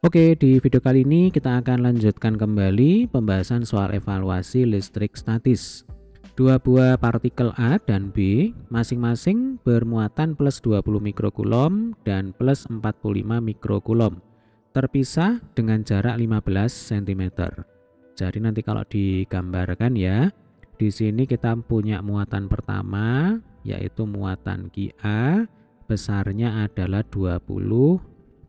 Oke, di video kali ini kita akan lanjutkan kembali pembahasan soal evaluasi listrik statis. Dua buah partikel A dan B masing-masing bermuatan plus 20 mikrokulom dan plus 45 mikrokulom. Terpisah dengan jarak 15 cm. Jadi nanti kalau digambarkan ya, di sini kita punya muatan pertama yaitu muatan QA, besarnya adalah 20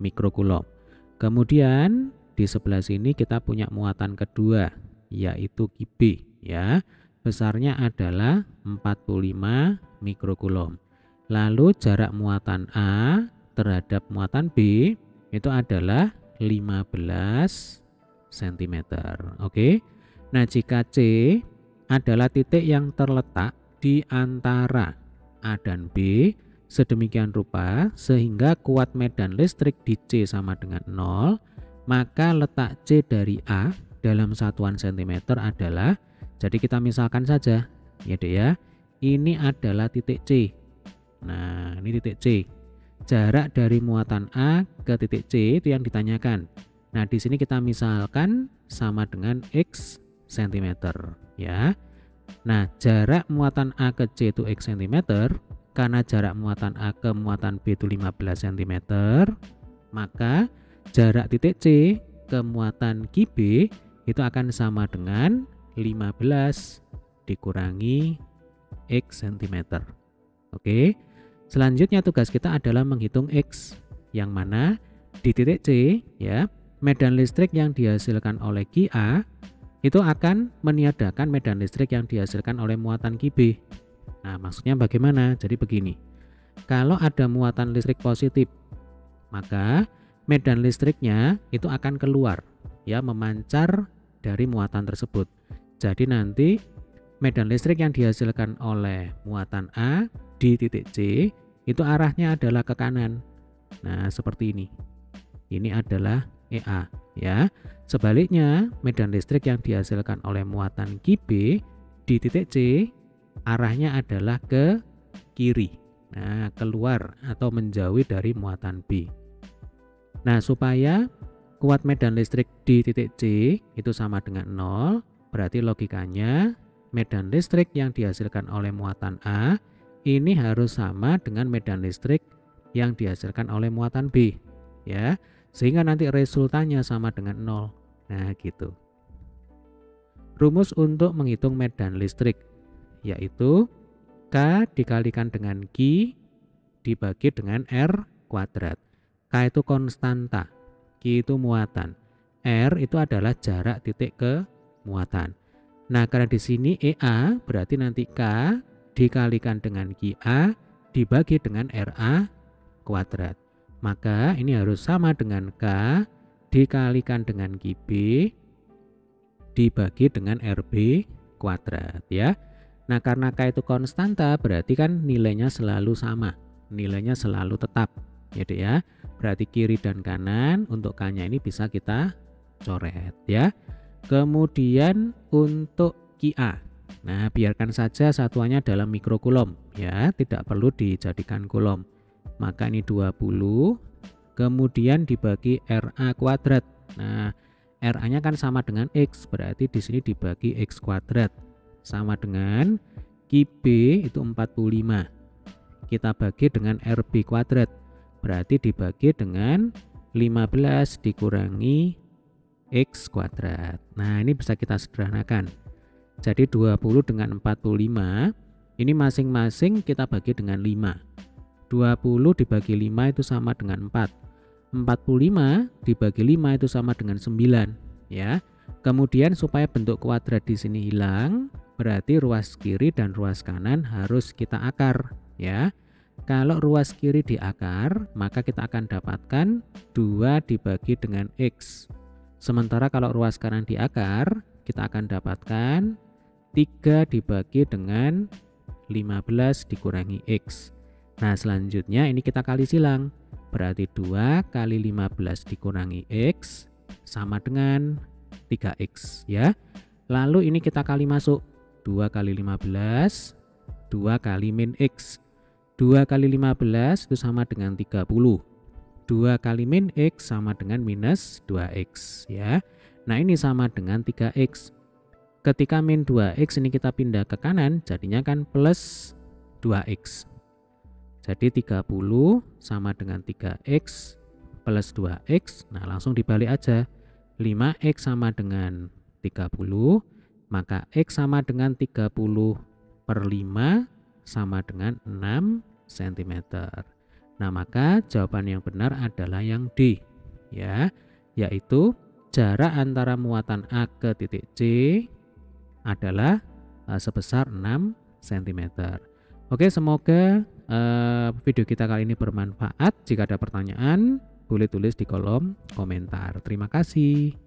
mikrokulom. Kemudian di sebelah sini kita punya muatan kedua yaitu QB ya. Besarnya adalah 45 mikrokulom. Lalu jarak muatan A terhadap muatan B itu adalah 15 cm. Oke. Nah, jika C adalah titik yang terletak di antara A dan B sedemikian rupa sehingga kuat medan listrik di C sama dengan 0, maka letak C dari A dalam satuan cm adalah, jadi kita misalkan saja ya Dek ya, ini adalah titik C. Nah, ini titik C. Jarak dari muatan A ke titik C itu yang ditanyakan. Nah, di sini kita misalkan sama dengan X cm ya. Nah, jarak muatan A ke C itu X cm. Karena jarak muatan A ke muatan B itu 15 cm, maka jarak titik C ke muatan QB itu akan sama dengan 15 dikurangi X cm. Oke. Selanjutnya tugas kita adalah menghitung X, yang mana di titik C ya, medan listrik yang dihasilkan oleh QA itu akan meniadakan medan listrik yang dihasilkan oleh muatan QB. Nah, maksudnya bagaimana? Jadi begini, kalau ada muatan listrik positif, maka medan listriknya itu akan keluar, ya, memancar dari muatan tersebut. Jadi nanti medan listrik yang dihasilkan oleh muatan A di titik C itu arahnya adalah ke kanan. Nah, seperti ini. Ini adalah EA, ya. Sebaliknya, medan listrik yang dihasilkan oleh muatan QB di titik C arahnya adalah ke kiri. Nah, keluar atau menjauhi dari muatan B. Nah, supaya kuat medan listrik di titik C itu sama dengan 0, berarti logikanya medan listrik yang dihasilkan oleh muatan A ini harus sama dengan medan listrik yang dihasilkan oleh muatan B, ya. Sehingga nanti resultannya sama dengan 0. Nah, gitu. Rumus untuk menghitung medan listrik yaitu K dikalikan dengan Q dibagi dengan R kuadrat. K itu konstanta, Q itu muatan, R itu adalah jarak titik ke muatan. Nah, karena di sini EA berarti nanti K dikalikan dengan QA dibagi dengan RA kuadrat. Maka ini harus sama dengan K dikalikan dengan QB dibagi dengan RB kuadrat ya. Nah, karena K itu konstanta berarti kan nilainya selalu sama, nilainya selalu tetap ya Dek ya. Berarti kiri dan kanan untuk K-nya ini bisa kita coret ya. Kemudian untuk QA, nah biarkan saja satuannya dalam mikrokulom ya, tidak perlu dijadikan kulom. Maka ini 20 kemudian dibagi RA kuadrat. Nah, RA-nya kan sama dengan X, berarti di sini dibagi X kuadrat. Sama dengan QB itu 45. Kita bagi dengan RB kuadrat. Berarti dibagi dengan 15 dikurangi X kuadrat. Nah, ini bisa kita sederhanakan. Jadi 20 dengan 45 ini masing-masing kita bagi dengan 5. 20 dibagi 5 itu sama dengan 4. 45 dibagi 5 itu sama dengan 9 ya. Kemudian supaya bentuk kuadrat di sini hilang, berarti ruas kiri dan ruas kanan harus kita akar ya. Kalau ruas kiri diakar, maka kita akan dapatkan 2 dibagi dengan X. Sementara kalau ruas kanan diakar, kita akan dapatkan 3 dibagi dengan 15 dikurangi X. Nah, selanjutnya ini kita kali silang. Berarti 2 kali 15 dikurangi X sama dengan 3X ya. Lalu ini kita kali masuk. 2 kali 15, 2 kali min X. 2 kali 15 itu sama dengan 30. 2 kali min X sama dengan minus 2X ya. Nah ini sama dengan 3X. Ketika min 2X ini kita pindah ke kanan, jadinya kan plus 2X. Jadi 30 sama dengan 3X plus 2X. Nah langsung dibalik aja. 5X sama dengan 30, maka X sama dengan 30 per 5 sama dengan 6 cm. Nah maka jawaban yang benar adalah yang D ya, yaitu jarak antara muatan A ke titik C adalah sebesar 6 cm. Oke, semoga video kita kali ini bermanfaat. Jika ada pertanyaan boleh tulis di kolom komentar. Terima kasih.